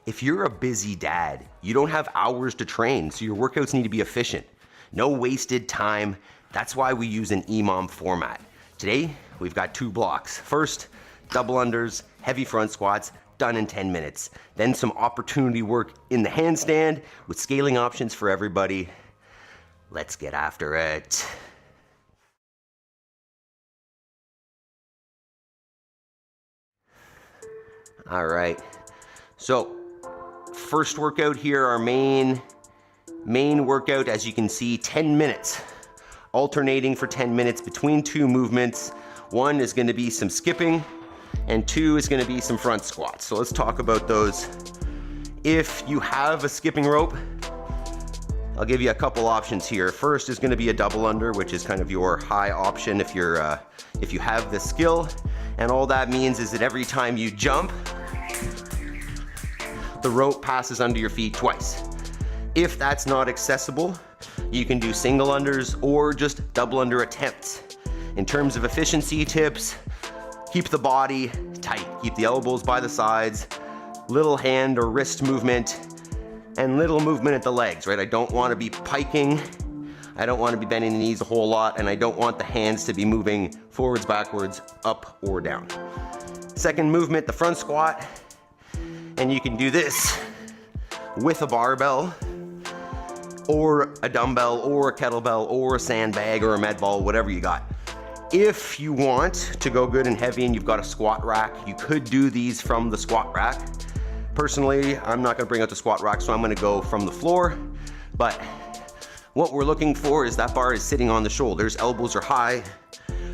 If you're a busy dad, you don't have hours to train, so your workouts need to be efficient. No wasted time. That's why we use an EMOM format. Today, we've got 2 blocks. First, double unders, heavy front squats, done in 10 minutes. Then some opportunity work in the handstand with scaling options for everybody. Let's get after it. All right, so first workout here, our main workout, as you can see, 10 minutes, alternating for 10 minutes between 2 movements. 1 is gonna be some skipping, and 2 is gonna be some front squats. So let's talk about those. If you have a skipping rope, I'll give you a couple options here. First is gonna be a double under, which is kind of your high option if you have the skill. And all that means is that every time you jump, the rope passes under your feet twice. If that's not accessible, you can do single unders or just double under attempts. In terms of efficiency tips, keep the body tight. Keep the elbows by the sides, little hand or wrist movement, and little movement at the legs, right? I don't want to be piking. I don't want to be bending the knees a whole lot, and I don't want the hands to be moving forwards, backwards, up or down. Second movement, the front squat, and you can do this with a barbell or a dumbbell or a kettlebell or a sandbag or a med ball, whatever you got. If you want to go good and heavy and you've got a squat rack, you could do these from the squat rack. Personally, I'm not gonna bring out the squat rack, so I'm gonna go from the floor, but what we're looking for is that bar is sitting on the shoulders, elbows are high,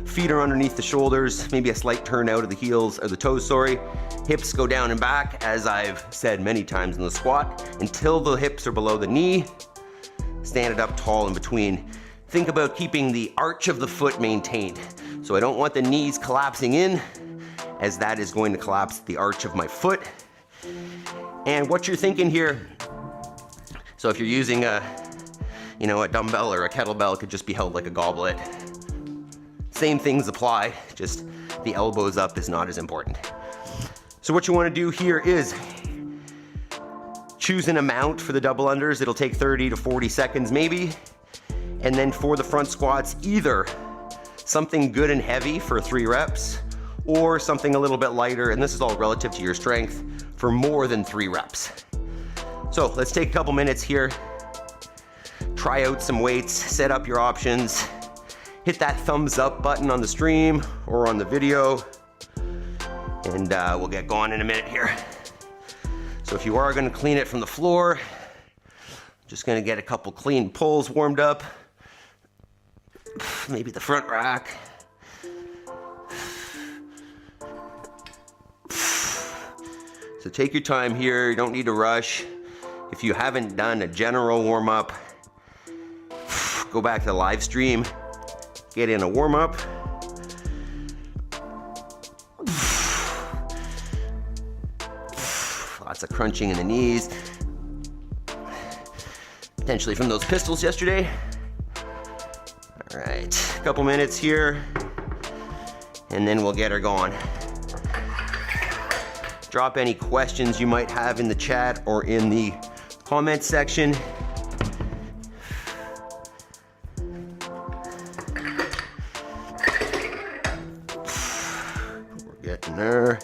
feet are underneath the shoulders, maybe a slight turn out of the heels, or the toes, sorry. Hips go down and back, as I've said many times in the squat, until the hips are below the knee. Stand it up tall in between. Think about keeping the arch of the foot maintained. So I don't want the knees collapsing in, as that is going to collapse the arch of my foot. And what you're thinking here, so if you're using a dumbbell or a kettlebell, could just be held like a goblet. Same things apply, just the elbows up is not as important. So what you want to do here is choose an amount for the double unders. It'll take 30 to 40 seconds maybe. And then for the front squats, either something good and heavy for 3 reps or something a little bit lighter, and this is all relative to your strength, for more than 3 reps. So let's take a couple minutes here. Try out some weights, set up your options, hit that thumbs up button on the stream or on the video, and we'll get going in a minute here. So if you are gonna clean it from the floor, just gonna get a couple clean pulls warmed up, maybe the front rack. So take your time here, you don't need to rush. If you haven't done a general warm up, go back to the live stream, get in a warm up. Lots of crunching in the knees. Potentially from those pistols yesterday. All right, a couple minutes here, and then we'll get her going. Drop any questions you might have in the chat or in the comment section. We're getting there.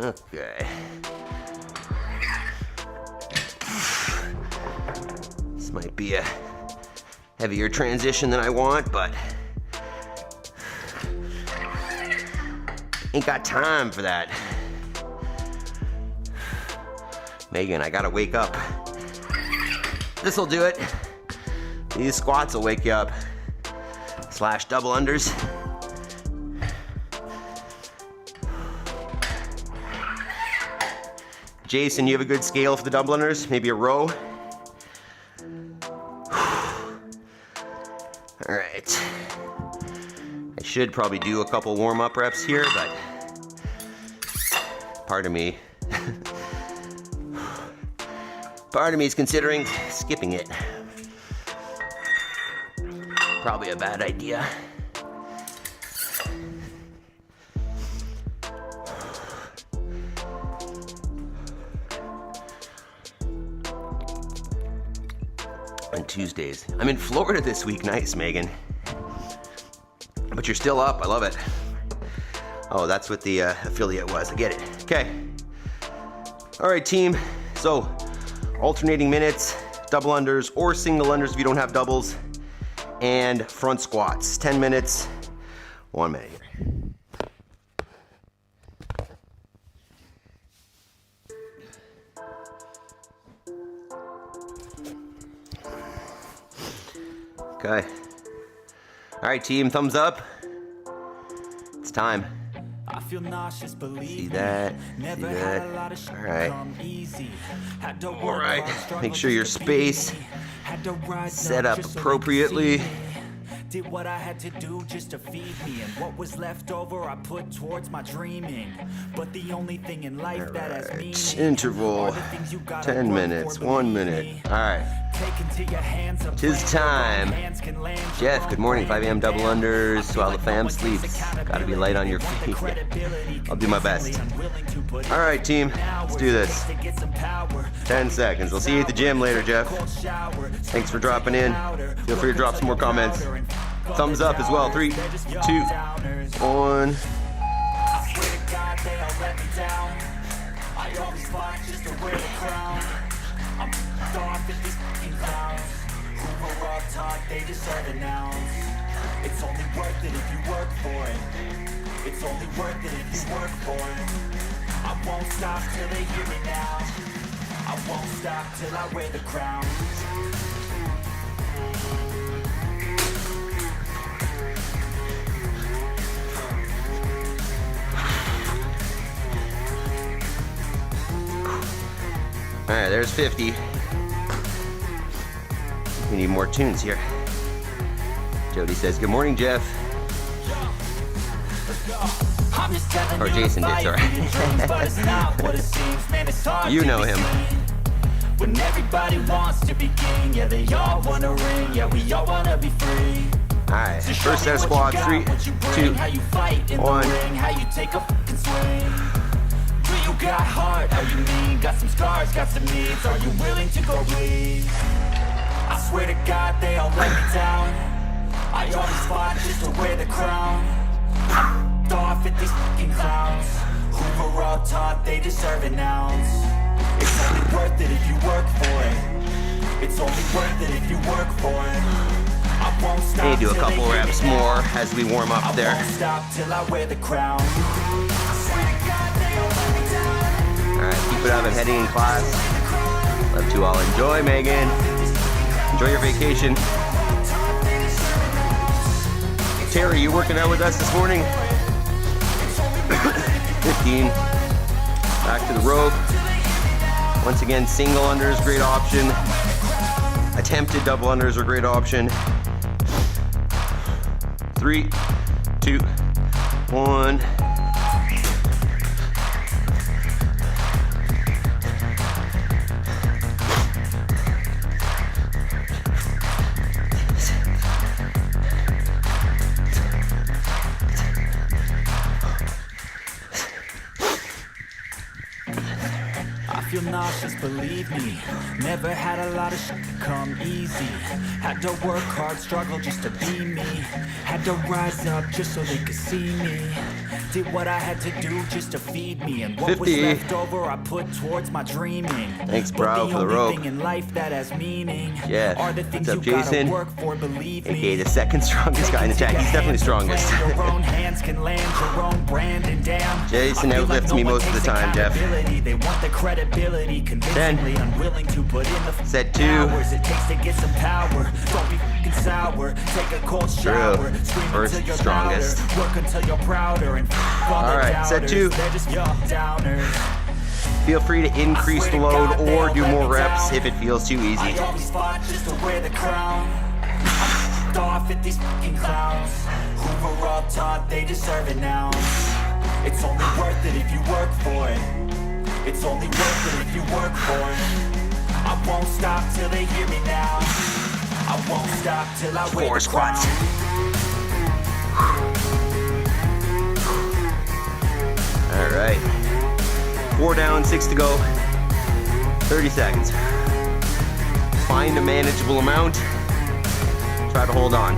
Okay. This might be a heavier transition than I want, but ain't got time for that. Megan, I gotta wake up. This'll do it. These squats will wake you up. / double unders. Jason, you have a good scale for the double unders? Maybe a row? All right. I should probably do a couple warm-up reps here, but pardon me. Part of me is considering skipping it. Probably a bad idea. On Tuesdays. I'm in Florida this week. Nice, Megan. But you're still up. I love it. Oh, that's what the affiliate was. I get it. Okay. All right, team. So, alternating minutes, double unders or single unders if you don't have doubles, and front squats. 10 minutes, 1 minute here. Okay. All right, team, thumbs up. It's time. I feel nauseous, believe See that? Never See had that? a lot of shit All right. come easy. Had to All work right. hard, struggle Make sure your just to be space me. Had to rise set up just so they could appropriately. see me. Did what I had to do just to feed me, and what was left over I put towards my dreaming. But the only thing in life that has meaning Interval. are the things you gotta 10 work minutes, for, 1 believe minute. me. All right. Take into your hands a Tis plan, time. your own hands can land your Jeff, own good morning. 5 a.m. double brand unders down. while the fam sleeps. Gotta be light on your feet. I'll do my best. All right, team. Let's do this. 10 seconds. I'll see you at the gym later, Jeff. Thanks for dropping in. Feel free to drop some more comments. Thumbs up as well. 3, 2, 1. I swear to God, they all let me down. I always fight just to wear the crown. I'm off at these fucking clowns who were all taught they deserve an ounce. It's only worth it if you work for it. It's only worth it if you work for it. I won't stop till they hear me now. I won't stop till I wear the crown. All right, there's 50. We need more tunes here. Jody says, good morning, Jeff. Or Jason did, sorry. You know him. When everybody wants to be king, yeah, they all want to ring, yeah, we all want to be free. All right, first set of squats, 3, 2, 1. How you take a fucking swing. Do you got heart? How you mean? Got some scars, got some needs. Are you willing to go bleed? I swear to God, they all let me down. I always fought just to wear the crown. I'm off at these fucking clowns who were all taught they deserve an ounce. It's only worth it if you work for it. It's only worth it if you work for it. I won't stop. Maybe do a couple reps more as we warm up there. I won't stop till I wear the crown. Alright, keep it up. I'm heading in class. Love to all. Enjoy, Megan. Enjoy your vacation. Terry, you working out with us this morning? 15. Back to the rope. Once again, single unders, great option. Attempted double unders are a great option. 3, 2, 1. I feel nauseous, believe me. Never had a lot of shit come easy. Had to work hard, struggle just to be me. Had to rise up just so they could see me. Did what I had to do just to feed me. And what 50. was left over I put towards my dreaming. Thanks, But bro, for the rope. only thing in life that has meaning Yeah. are the things What's up, you gotta Jason? work for, believe me. AKA the second strongest guy in the chat. He's definitely strongest. Your own hands can land your own brand, and damn, Jason I feel outlifts me no one most of the takes time, Jeff. accountability. They want the credibility, convincingly unwilling to put in the Set 2. hours it takes to get some power. Don't be fucking sour. Take a cold shower. Scream First until you're strongest. louder. Work until you're prouder. And all All the right, set doubters, 2. They're just downers. Feel free to increase the load God, they or all do let more me reps down. if it feels too easy. I always fought just to wear the crown. I'm off at these fucking clowns who were all taught they deserve an ounce. It's only worth it if you work for it. It's It's only worth it if you work for it. I won't stop till they hear me now. I won't stop till I wear the squats. crown. All right. 4 down, 6 to go. 30 seconds. Find a manageable amount. Try to hold on.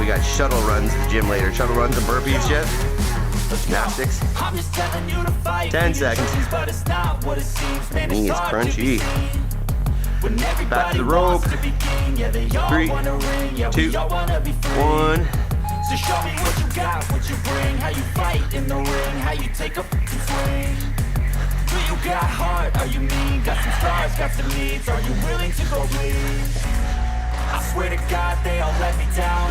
We got shuttle runs at the gym later. Shuttle runs and burpees, Jeff. Gymnastics. 10 seconds. Knee is crunchy. Back to the rope. 3, 2, 1. So show me what you got, what you bring, how you fight in the ring, how you take a fucking swing. Do you got heart? Are you mean? Got some scars, got some needs. Are you willing to go bleed? I swear to God they all let me down.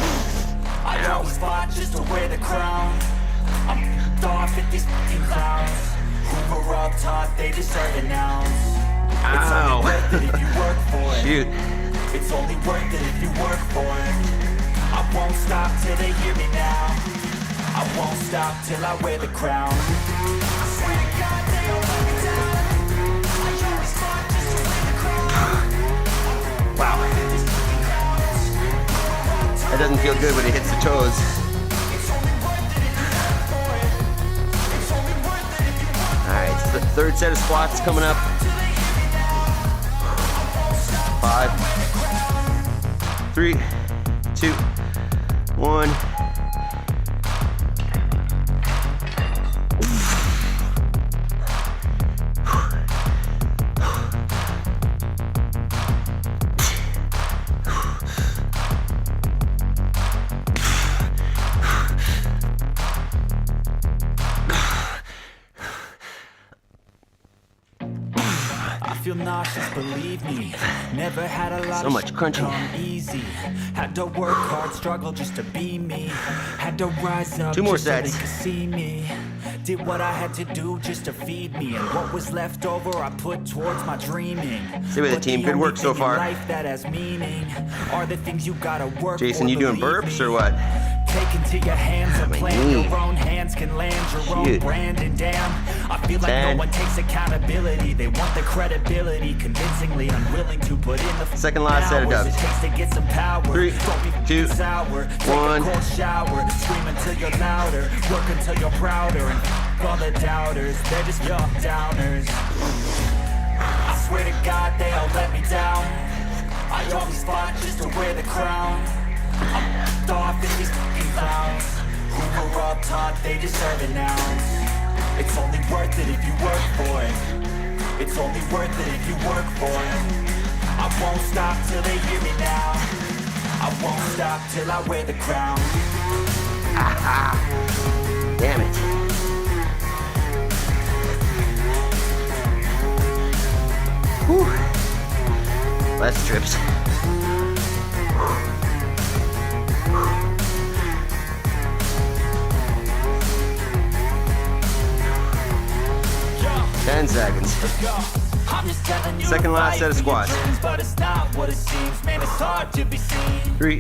I always fought just to wear the crown. I'm off at these fucking clowns who were all taught they deserve an ounce. It's only worth it if you work for it. Shoot. It's only worth it if you work for it. I won't stop till they hear me now. I won't stop till I wear the crown. I swear to God they all let me down. I always fought just to wear the crown. Wow. That doesn't feel good when it hits the toes. It's only worth it if you work for it. It's only worth it if you work for it. All right, so the third set of squats coming up. 5, 3, 2, 1. I feel nauseous, believe me. Never had a lot So of much crunching. come easy. Had to work hard, struggle just to be me. Had to rise up 2 more just so sets. they could see me. Did what I had to do just to feed me, and what was left over I put towards my dreaming. Stay with it, But team. the Good only work so thing in far. life that has meaning are the things you gotta work Jason, for, you doing believe burps me. or what? Take into your hands and my plan. knee. Your own hands can land your own Shoot. brand, and damn, I feel like 10. no one takes accountability. They want the credibility, convincingly unwilling to put in the Second last set of hours dubs. it takes to get some power. 3, Don't be 2, sour. Take 1. a cold shower, scream until you're louder, work until you're prouder, and all the doubters, they're just your downers. I swear to God they all let me down. I always fought just to wear the crown. I'm off at these fucking clowns who were all taught they deserve an ounce. It's only worth it if you work for it. It's only worth it if you work for it. I won't stop till they hear me now. I won't stop till I wear the crown. Damn it. Whew. Less strips. Yeah, 10 seconds. let's go. I'm just telling you Second to last fight set of for your squats. dreams, but it's not what it seems. Man, it's hard to be seen 3,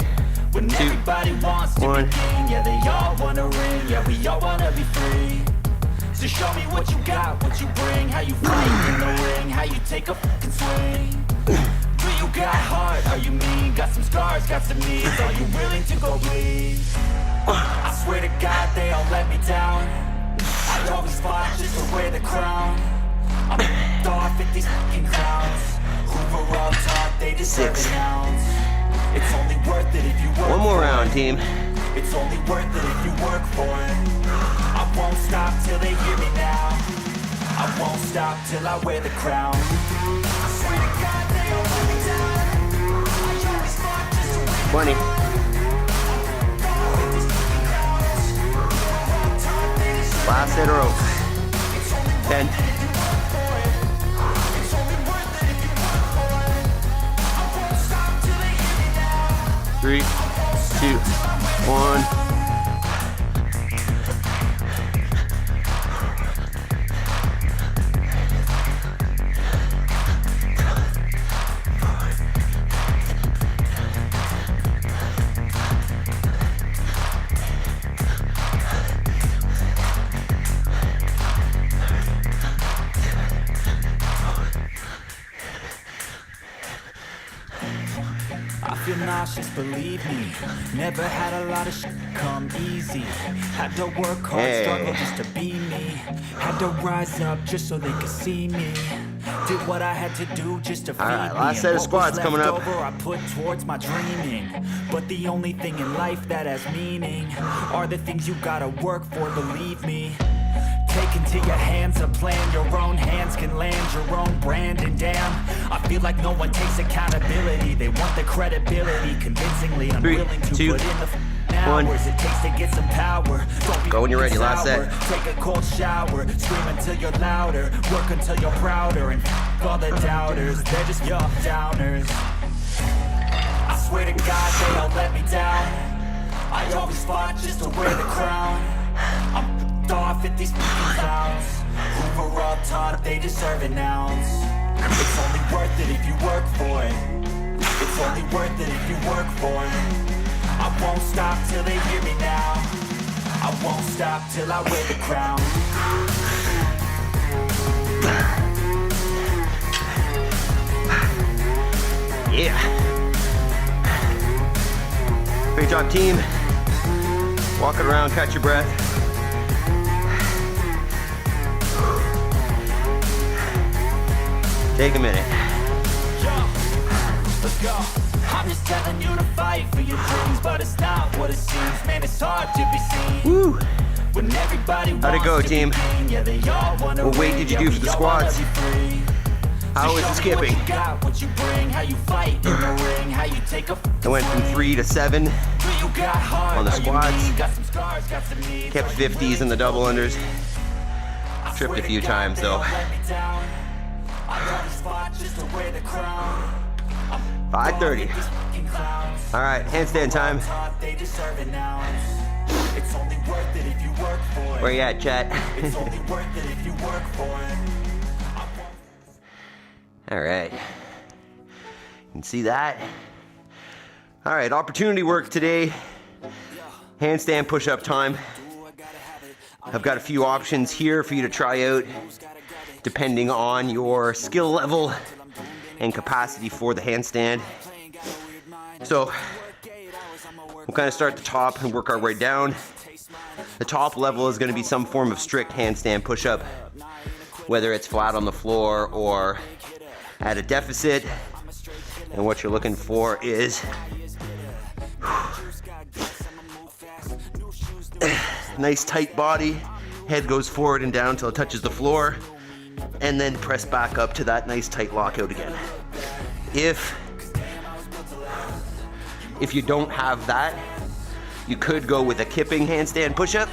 when 2, everybody wants to 1. be king. Yeah, they all wanna ring. Yeah, we all wanna be free. So show me what you got, what you bring, how you fight in the ring, how you take a fucking swing. Do you got heart? Are you mean? Got some scars, got some needs. Are you willing to go bleed? I swear to God they all let me down. I always fought just to wear the crown. I'm off at these fucking clowns who were all taught they deserve 6. an ounce. It's only worth it if you work One more for round, it. team. It's only worth it if you work for it. I won't stop till they hear me now. I won't stop till I wear the crown. I swear to God they all let me down. I always fought just to wear the 20. crown. Off at these fucking clowns who were all taught they deserve Last set of rope. It's only worth 10. it if you work for it. It's only worth it if you work for it. I won't stop till they hear me now. 3, 2, 1. nauseous, believe me. Never had a lot of shit come easy. Had to work hard, struggle just to be me. Had to rise up just so they could see me. Did what I had to do just to feed me. Last set of squats coming up. I put towards my dreaming. But the only thing in life that has meaning are the things you gotta work for, believe me. Take into your hands a plan. Your own hands can land your own brand. And damn, I feel like no one takes accountability. They want the credibility, convincingly unwilling to put in the hours it takes to get some power. Don't be go when you're ready. Last set. Take a cold shower, scream until you're louder, work until you're prouder, and all the doubters, they're just your downers. I swear to God they all let me down. I always fought just to wear the crown. I'm off at these clowns who were all taught they deserve an ounce. It's only worth it if you work for it. It's only worth it if you work for it. I won't stop till they hear me now. I won't stop till I wear the crown. Yeah. Great job, team. Walk it around, catch your breath. Take a minute. Let's go. I'm just telling you to fight for your dreams, but it's not what it seems. Man, it's hard to be seen. Woo. When everybody How'd it go, team? Yeah, they all wanna What weight did you do for the squats? How was the skipping? I went from 3 to 7 on the squats. Kept 50s in the double unders. Tripped a few times though. 5:30. All right, handstand time. Where you at, chat? All right. You can see that. All right, opportunity work today. Handstand push-up time. I've got a few options here for you to try out, depending on your skill level and capacity for the handstand. So we'll kind of start at the top and work our way down. The top level is going to be some form of strict handstand push-up, whether it's flat on the floor or at a deficit. And what you're looking for is nice tight body, head goes forward and down till it touches the floor, and then press back up to that nice tight lockout again. If you don't have that, you could go with a kipping handstand push-up,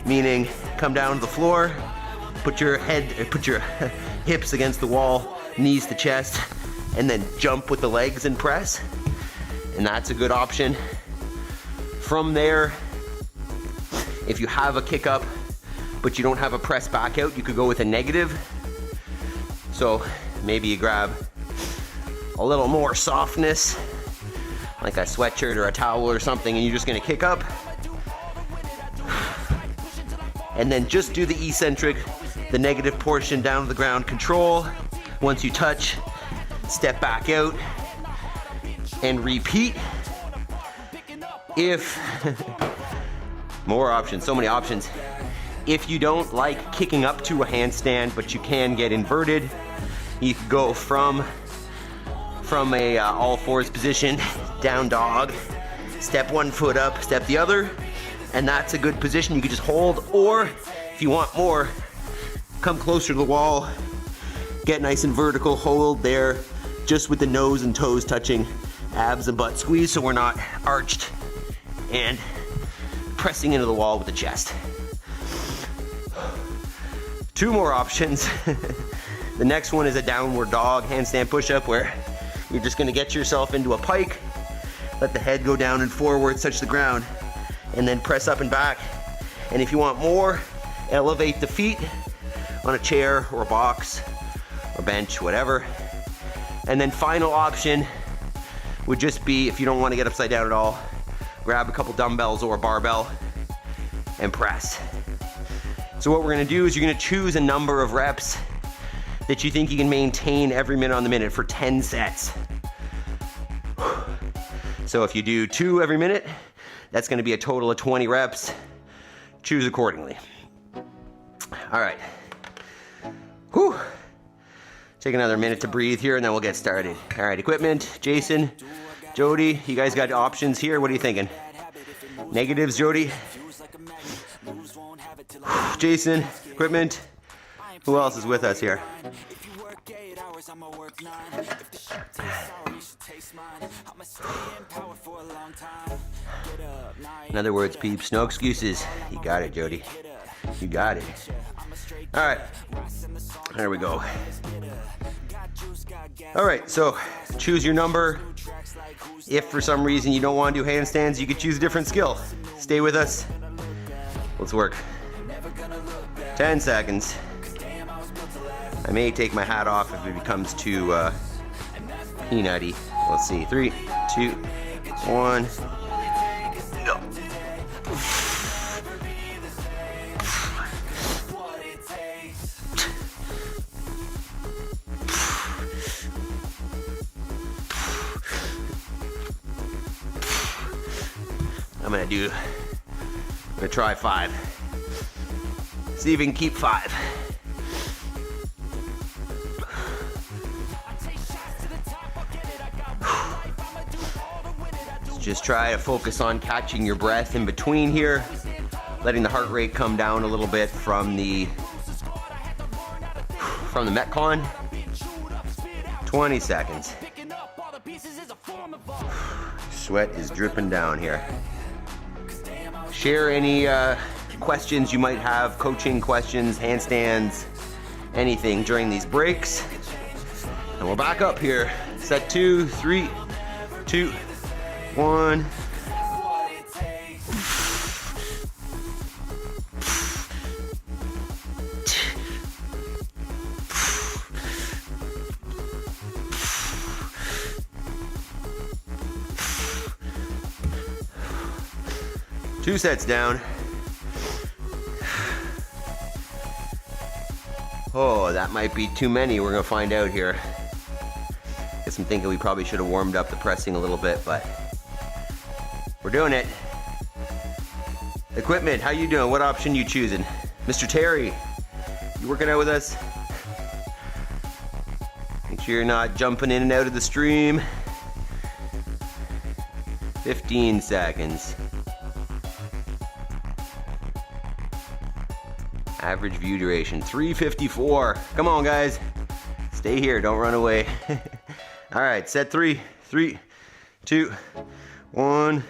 meaning come down to the floor, put your hips against the wall, knees to chest, and then jump with the legs and press. And that's a good option. From there, if you have a kick up, but you don't have a press back out, you could go with a negative. So maybe you grab a little more softness, like a sweatshirt or a towel or something, and you're just gonna kick up. And then just do the eccentric, the negative portion down to the ground, control. Once you touch, step back out and repeat. If, more options, so many options. If you don't like kicking up to a handstand, but you can get inverted, you can go from a all fours position, down dog, step one foot up, step the other, and that's a good position. You can just hold, or if you want more, come closer to the wall, get nice and vertical, hold there, just with the nose and toes touching, abs and butt squeeze so we're not arched and pressing into the wall with the chest. 2 more options. The next one is a downward dog handstand push-up, where you're just gonna get yourself into a pike, let the head go down and forward, touch the ground, and then press up and back. And if you want more, elevate the feet on a chair or a box or bench, whatever. And then final option would just be, if you don't want to get upside down at all, grab a couple dumbbells or a barbell and press. So what we're gonna do is you're gonna choose a number of reps that you think you can maintain every minute on the minute for 10 sets. So if you do 2 every minute, that's gonna be a total of 20 reps. Choose accordingly. All right. Whew. Take another minute to breathe here and then we'll get started. All right, equipment, Jason, Jody, you guys got options here. What are you thinking? Negatives, Jody? Jason, equipment. Who else is with us here? In other words, peeps, no excuses. You got it, Jody. You got it. All right, there we go. All right, so choose your number. If for some reason you don't want to do handstands, you could choose a different skill. Stay with us. Let's work. 10 seconds. I may take my hat off if it becomes too peanutty. Let's see. 3, 2, 1. Go. I'm gonna try 5. See if we can keep 5. Just try to focus on catching your breath in between here, letting the heart rate come down a little bit from the Metcon. 20 seconds. Sweat is dripping down here. Share any questions you might have, coaching questions, handstands, anything during these breaks. And we're back up here. Set 2, 3, 2, 1. Two sets down. Oh, that might be too many. We're gonna find out here. Guess I'm thinking we probably should have warmed up the pressing a little bit, but we're doing it. Equipment, how you doing? What option you choosing? Mr. Terry, you working out with us? Make sure you're not jumping in and out of the stream. 15 seconds. Average view duration, 354. Come on, guys. Stay here, don't run away. All right, set 3, 3, 2, 1.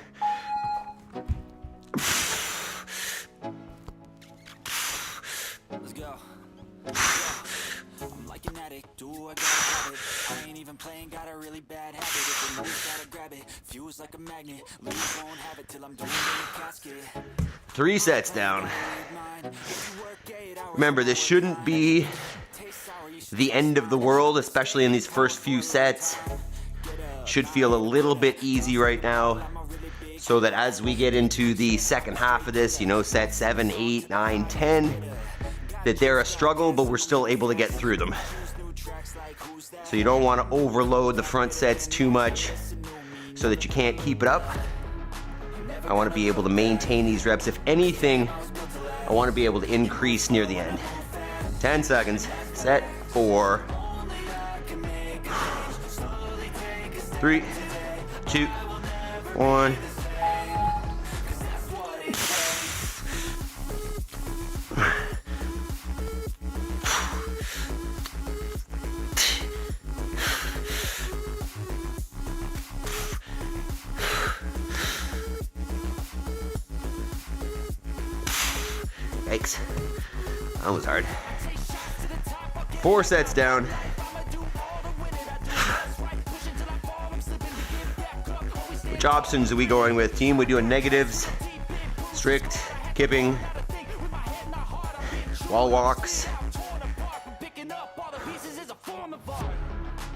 Let's go. I'm like an addict, do I gotta have it. I ain't even playing, got a really bad habit. If it moves, gotta grab it. Fuse like a magnet, lose, won't have it till I'm done in the casket. 3 sets down. Remember, this shouldn't be the end of the world, especially in these first few sets. Should feel a little bit easy right now, so that as we get into the second half of this, you know, set 7, 8, 9, 10, that they're a struggle, but we're still able to get through them. So you don't want to overload the front sets too much so that you can't keep it up. I want to be able to maintain these reps. If anything, I want to be able to increase near the end. 10 seconds. Set 4. 3, 2, 1. Yikes. That was hard. 4 sets down. Which options are we going with, team? We doing negatives, strict, kipping, wall walks.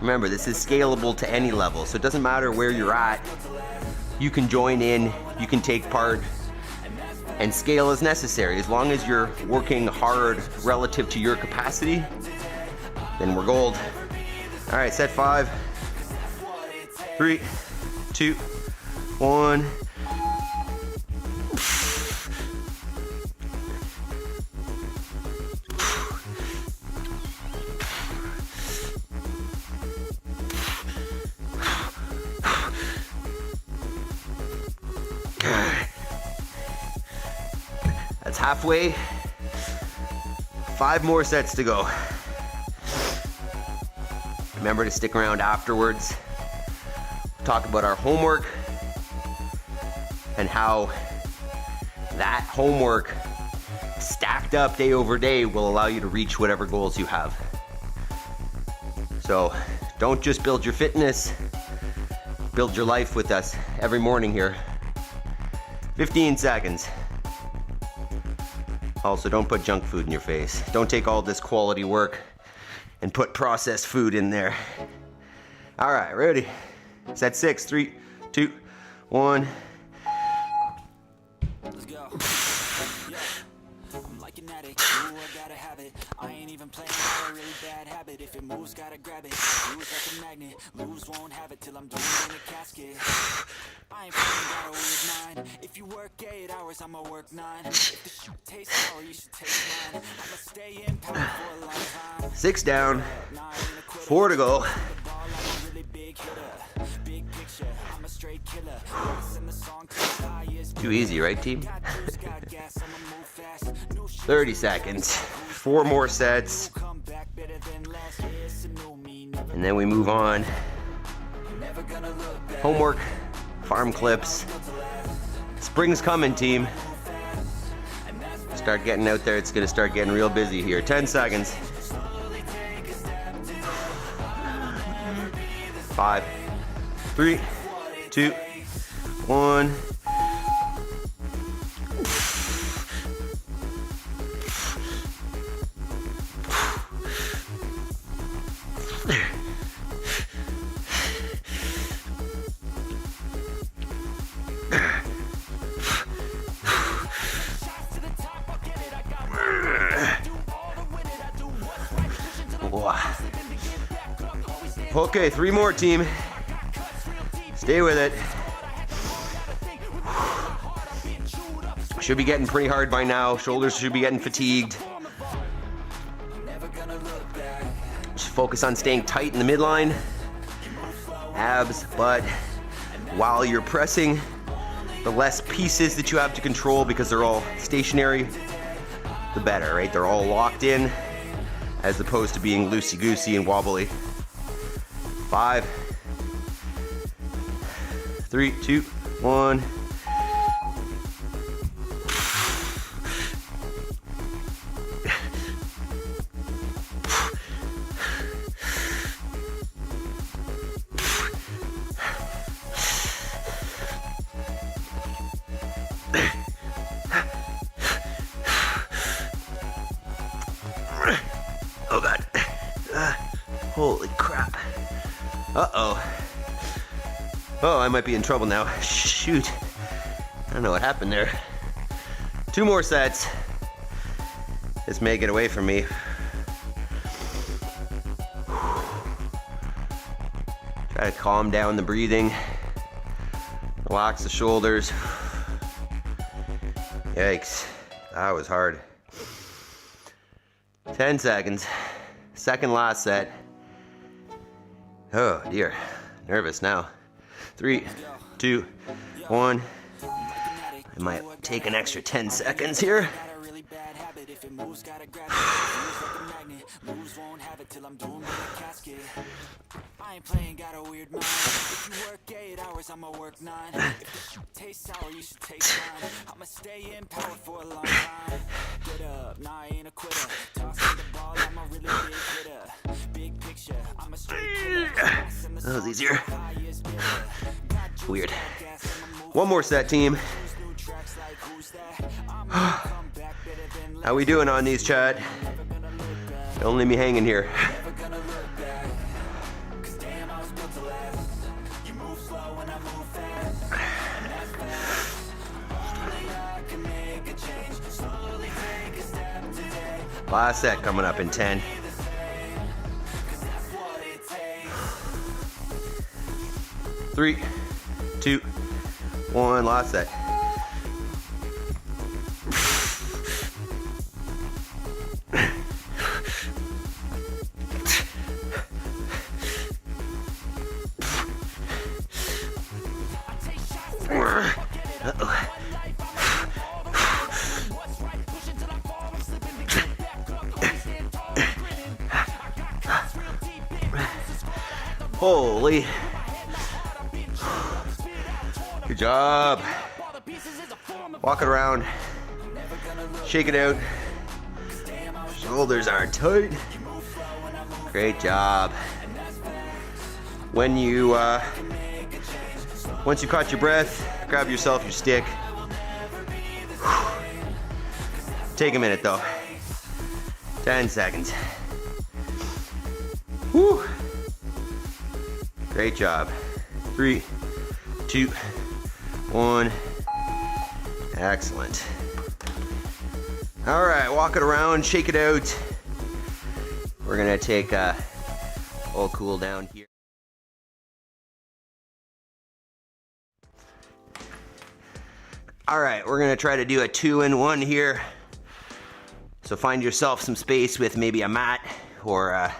Remember, this is scalable to any level, so it doesn't matter where you're at. You can join in, you can take part, and scale as necessary. As long as you're working hard relative to your capacity, then we're gold. All right, set 5, 3, 2, 1. That's halfway. 5 more sets to go. Remember to stick around afterwards. Talk about our homework and how that homework stacked up day over day will allow you to reach whatever goals you have. So don't just build your fitness, build your life with us every morning here. 15 seconds. Also, don't put junk food in your face. Don't take all this quality work and put processed food in there. All right, ready? Set 6, 3, 2, 1. Let's go. Yeah. I'm like an addict. Ooh, I gotta have it. I ain't even playing a really bad habit. If it moves, gotta grab it. Moves like a magnet. Lose, won't have it till I'm doing it in a casket. I ain't playing got a weird mind. If you work 8 hours, I'ma work 9. If the shoot tastes sour, you should taste mine. I'ma stay in power for a long time. 6 down, 4 to go. Too easy, right, team? 30 seconds, 4 more sets, and then we move on. Homework, farm clips. Spring's coming, team. Start getting out there, it's gonna start getting real busy here. 10 seconds. 5, 3, 2, 1. Okay, 3 more, team. Stay with it. Should be getting pretty hard by now. Shoulders should be getting fatigued. Just focus on staying tight in the midline. Abs, butt. While you're pressing, the less pieces that you have to control because they're all stationary, the better, right? They're all locked in as opposed to being loosey-goosey and wobbly. 5, 3, 2, 1. Oh God. Holy crap. Uh-oh. Oh, I might be in trouble now. Shoot. I don't know what happened there. 2 more sets. This may get away from me. Try to calm down the breathing. Relax the shoulders. Yikes. That was hard. 10 seconds. Second last set. Oh dear. Nervous now. 3, 2, 1. I might take an extra 10 seconds here. I ain't playing, got a weird mind. If you work 8 hours, I'ma work 9. If the tastes sour, you should taste mine. I'ma stay in power for a long time. Get up, nah, I ain't a quitter. Tossing the ball, I'm a really big hitter. Big picture, I'm a straight killer. That was easier. Weird. 1 more set, team. How we doing on these, chat? Don't leave me hanging here. Last set coming up in 10. 3, 2, 1, last set. Holy. Good job. Walk it around. Shake it out. Shoulders are tight. Great job. When you, once you caught your breath, grab yourself your stick. Take a minute though. 10 seconds. Woo. Great job. 3, 2, 1. Excellent. All right, walk it around, shake it out. We're gonna take a little cool down here. All right, we're gonna try to do a 2-in-1 here. So find yourself some space with maybe a mat or a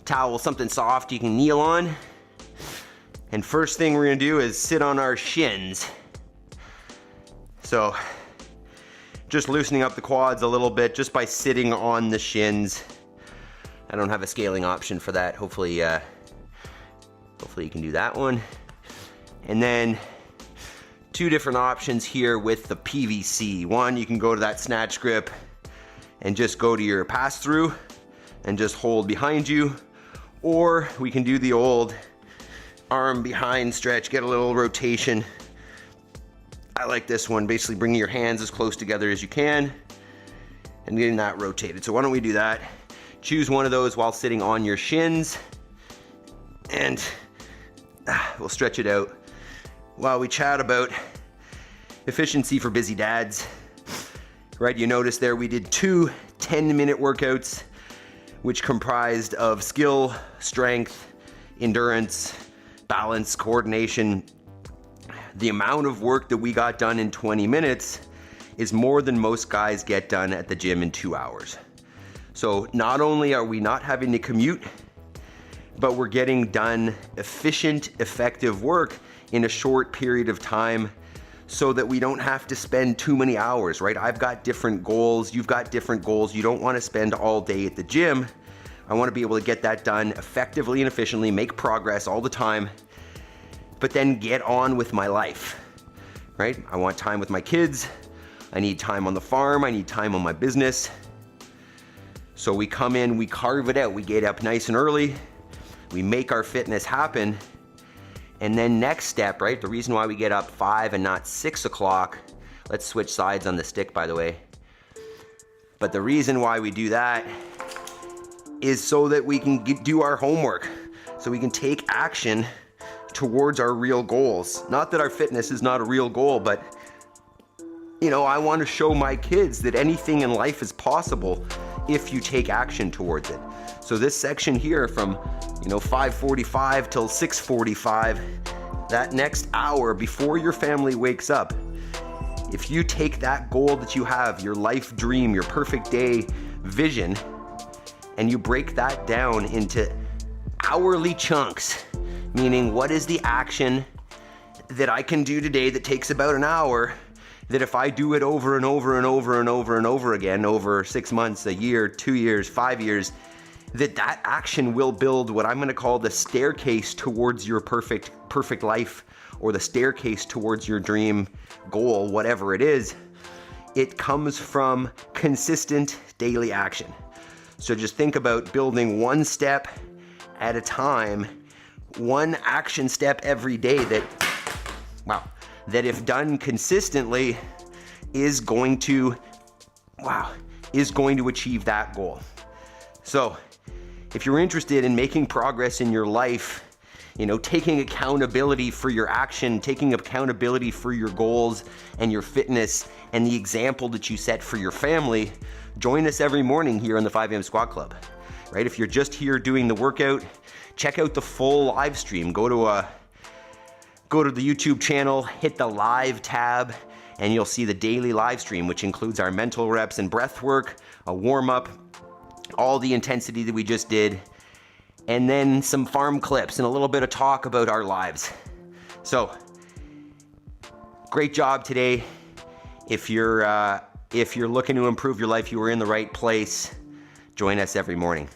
towel, something soft you can kneel on. And first thing we're gonna do is sit on our shins. So just loosening up the quads a little bit just by sitting on the shins. I don't have a scaling option for that. Hopefully you can do that one. And then 2 different options here with the PVC. One, you can go to that snatch grip and just go to your pass through and just hold behind you. Or we can do the old arm behind stretch, get a little rotation. I like this one, basically bringing your hands as close together as you can and getting that rotated. So why don't we do that? Choose one of those while sitting on your shins and we'll stretch it out while we chat about efficiency for busy dads. Right, you notice there we did 2 10-minute workouts which comprised of skill, strength, endurance, balance, coordination. The amount of work that we got done in 20 minutes is more than most guys get done at the gym in 2 hours. So not only are we not having to commute, but we're getting done efficient, effective work in a short period of time so that we don't have to spend too many hours, right? I've got different goals, you've got different goals. You don't want to spend all day at the gym. I want to be able to get that done effectively and efficiently, make progress all the time, but then get on with my life, right? I want time with my kids. I need time on the farm. I need time on my business. So we come in, we carve it out. We get up nice and early. We make our fitness happen. And then next step, right? The reason why we get up 5 and not 6 o'clock, let's switch sides on the stick, by the way. But the reason why we do that is so that we can do our homework, so we can take action towards our real goals. Not that our fitness is not a real goal, but you know, I want to show my kids that anything in life is possible if you take action towards it. So this section here from, 5:45 till 6:45, that next hour before your family wakes up, if you take that goal that you have, your life dream, your perfect day vision, and you break that down into hourly chunks, meaning what is the action that I can do today that takes about an hour, that if I do it over and over and over and over and over again, over 6 months, a year, 2 years, 5 years, that action will build what I'm gonna call the staircase towards your perfect life, or the staircase towards your dream goal, whatever it is. It comes from consistent daily action. So just think about building one step at a time, one action step every day that if done consistently is going to achieve that goal. So if you're interested in making progress in your life, taking accountability for your action, taking accountability for your goals and your fitness and the example that you set for your family, join us every morning here on the 5 a.m. Squat Club, right? If you're just here doing the workout, check out the full live stream. Go to Go to the YouTube channel, hit the live tab, and you'll see the daily live stream, which includes our mental reps and breath work, a warm-up, all the intensity that we just did, and then some farm clips and a little bit of talk about our lives. So, great job today. If you're looking to improve your life, you are in the right place. Join us every morning.